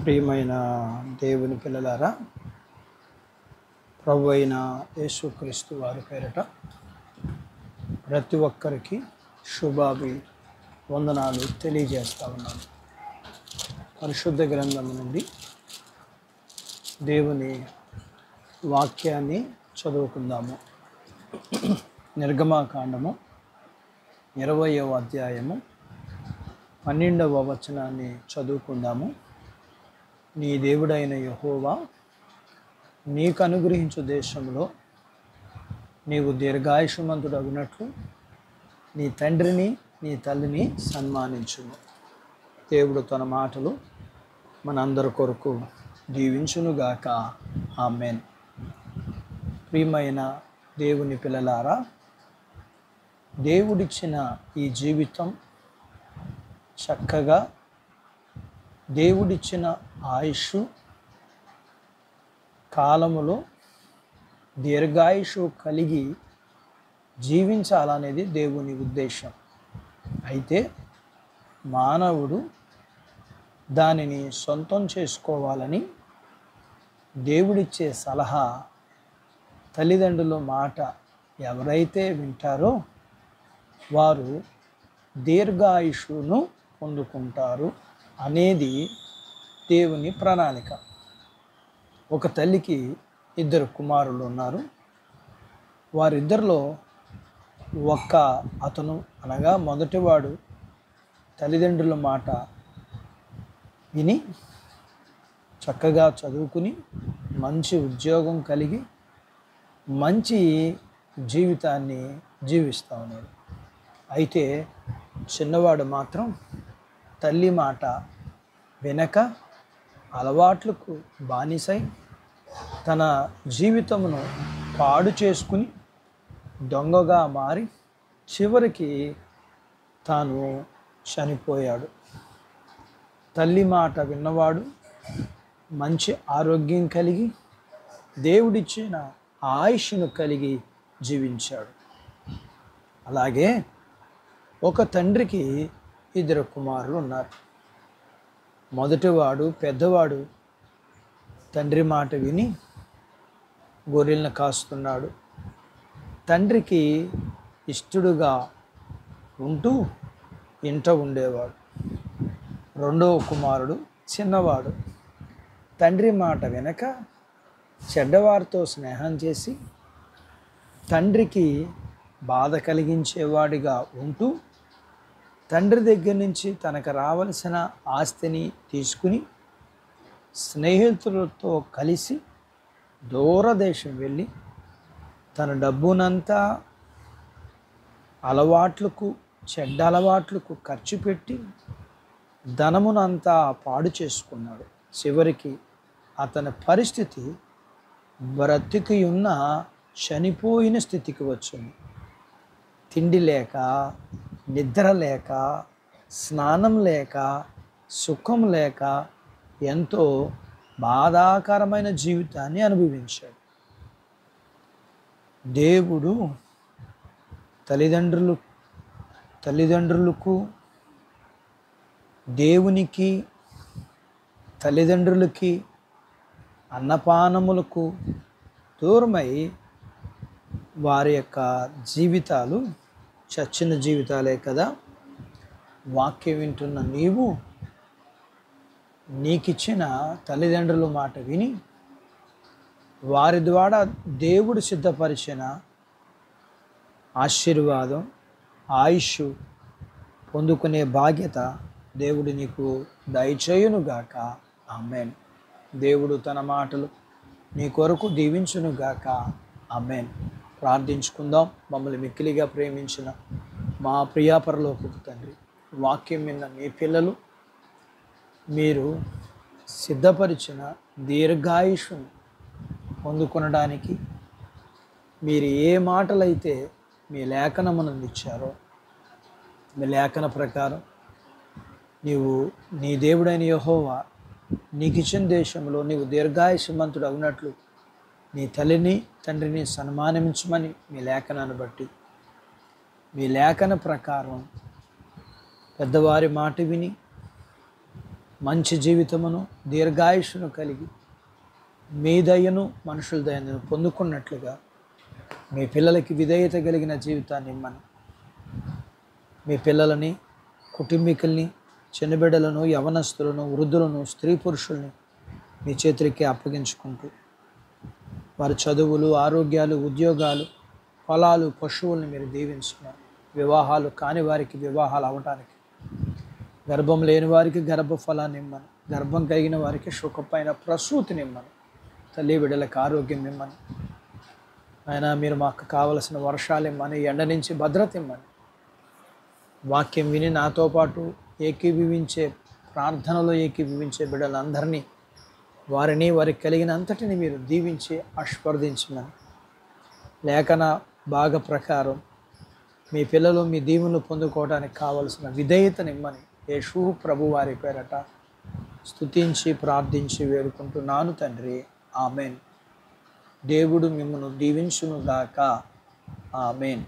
ప్రియమైన దేవుని పిల్లలారా, ప్రభు అయిన యేసుక్రీస్తు వారి పేరిట ప్రతి ఒక్కరికి శుభాభి వందనాలు తెలియజేస్తా ఉన్నాను. పరిశుద్ధ గ్రంథం నుండి దేవుని వాక్యాన్ని చదువుకుందాము. నిర్గమాకాండము 20వ అధ్యాయము 12వ వచనాన్ని చదువుకుందాము. నీ దేవుడైన యెహోవా నీకు అనుగ్రహించు దేశంలో నీవు దీర్ఘాయుష్మంతుడగునట్లు నీ తండ్రిని నీ తల్లిని సన్మానించును. దేవుడు తన మాటలు మనందరి కొరకు దీవించునుగాక. ఆమేన్. ప్రియమైన దేవుని పిల్లలారా, దేవుడిచ్చిన ఈ జీవితం చక్కగా, దేవుడిచ్చిన ఆయుష్ కాలములో దీర్ఘాయుషు కలిగి జీవించాలనేది దేవుని ఉద్దేశం. అయితే మానవుడు దానిని సొంతం చేసుకోవాలని దేవుడిచ్చే సలహా, తల్లిదండ్రుల మాట ఎవరైతే వింటారో వారు దీర్ఘాయుషును పొందుకుంటారు అనేది దేవుని ప్రణాళిక. ఒక తల్లికి 2 కుమారులు ఉన్నారు. వారిద్దరిలో అతను అనగా మొదటివాడు తల్లిదండ్రుల మాట విని చక్కగా చదువుకుని మంచి ఉద్యోగం కలిగి మంచి జీవితాన్ని జీవిస్తూ ఉన్నాడు. అయితే చిన్నవాడు మాత్రం తల్లి మాట వినక అలవాట్లకు బానిసై తన జీవితమును పాడు చేసుకుని దొంగగా మారి చివరికి తాను చనిపోయాడు. తల్లి మాట విన్నవాడు మంచి ఆరోగ్యం కలిగి దేవుడిచ్చిన ఆయుష్ను కలిగి జీవించాడు. అలాగే ఒక తండ్రికి 2 కుమారులు ఉన్నారు. మొదటివాడు పెద్దవాడు తండ్రి మాట విని గొర్రెలను కాస్తున్నాడు. తండ్రికి ఇష్టడుగా ఉంటూ ఇంట ఉండేవాడు. రెండవ కుమారుడు చిన్నవాడు తండ్రి మాట వినక చెడ్డవారితో స్నేహం చేసి తండ్రికి బాధ కలిగించేవాడిగా ఉంటూ తండ్రి దగ్గర నుంచి తనకు రావలసిన ఆస్తిని తీసుకుని స్నేహితులతో కలిసి దూరదేశం వెళ్ళి తన డబ్బునంతా చెడ్డ అలవాట్లకు ఖర్చు పెట్టి ధనమునంతా పాడు చేసుకున్నాడు. చివరికి అతని పరిస్థితి బ్రతికి ఉన్న చనిపోయిన స్థితికి వచ్చింది. తిండి లేక, నిద్ర లేక, స్నానం లేక, సుఖం లేక ఎంతో బాధాకరమైన జీవితాన్ని అనుభవించాడు. దేవుడు తల్లిదండ్రులకు దేవునికి తల్లిదండ్రులకి అన్నపానములకు దూరమై వారి యొక్క జీవితాలు చచ్చిన జీవితాలే కదా. వాక్యం వింటున్న నీకిచ్చిన తల్లిదండ్రుల మాట విని వారి ద్వారా దేవుడు సిద్ధపరిచిన ఆశీర్వాదం, ఆయుష్ పొందుకునే బాధ్యత దేవుడు నీకు దయచేయునుగాక. ఆమేన్. దేవుడు తన మాటలు నీ కొరకు దీవించునుగాక. ఆమేన్. ప్రార్థించుకుందాం. మమ్మల్ని మిక్కిలిగా ప్రేమించిన మా ప్రియాపరలోకపు తండ్రి, వాక్యం విన్న మీ పిల్లలు మీరు సిద్ధపరిచిన దీర్ఘాయుష్ను పొందుకొనడానికి మీరు ఏ మాటలైతే మీ లేఖనమునందు ఇచ్చారో మీ లేఖన ప్రకారం నీ దేవుడైన యెహోవా నీకు ఇచ్చిన దేశంలో నీవు దీర్ఘాయుష్మంతుడు అవునట్లు నీ తల్లిని తండ్రిని సన్మానించమని మీ లేఖనాన్ని బట్టి మీ లేఖన ప్రకారం పెద్దవారి మాట విని మంచి జీవితమును దీర్ఘాయుషును కలిగి మీ దయను మనుషుల దయను పొందుకున్నట్లుగా మీ పిల్లలకి విధేయత కలిగిన జీవితాన్ని ఇమ్మని, మీ పిల్లలని, కుటుంబీకుల్ని, చిన్నబిడ్డలను, యవనస్తులను, వృద్ధులను, స్త్రీ పురుషుల్ని మీ చేతులకి అప్పగించుకుంటూ వారి చదువులు, ఆరోగ్యాలు, ఉద్యోగాలు, పొలాలు, పశువుల్ని మీరు దీవించున్నారు. వివాహాలు కాని వారికి వివాహాలు అవ్వటానికి, గర్భం లేని వారికి గర్భఫలాన్ని ఇమ్మని, గర్భం కలిగిన వారికి సుఖపైన ప్రసూతిని ఇమ్మని, తల్లి బిడ్డలకు ఆరోగ్యం ఇమ్మని, ఆయన మీరు మాకు కావలసిన వర్షాలు ఇమ్మని, ఎండ నుంచి భద్రత ఇమ్మని, వాక్యం విని నాతో పాటు ఏకీభవించే ప్రార్థనలో ఏకీభవించే బిడ్డలందరినీ, వారిని వారికి కలిగిన అంతటిని మీరు దీవించి ఆశీర్వదించమని, లేఖన భాగ ప్రకారం మీ పిల్లలు మీ దీవెనలు పొందుకోవడానికి కావలసిన విధేయతనిమ్మని యేసు ప్రభు వారి పేరట స్తుతించి ప్రార్థించి వేడుకుంటున్నాను తండ్రి. ఆమెన్. దేవుడు మిమ్మల్ని దీవించును గాక. ఆమెన్.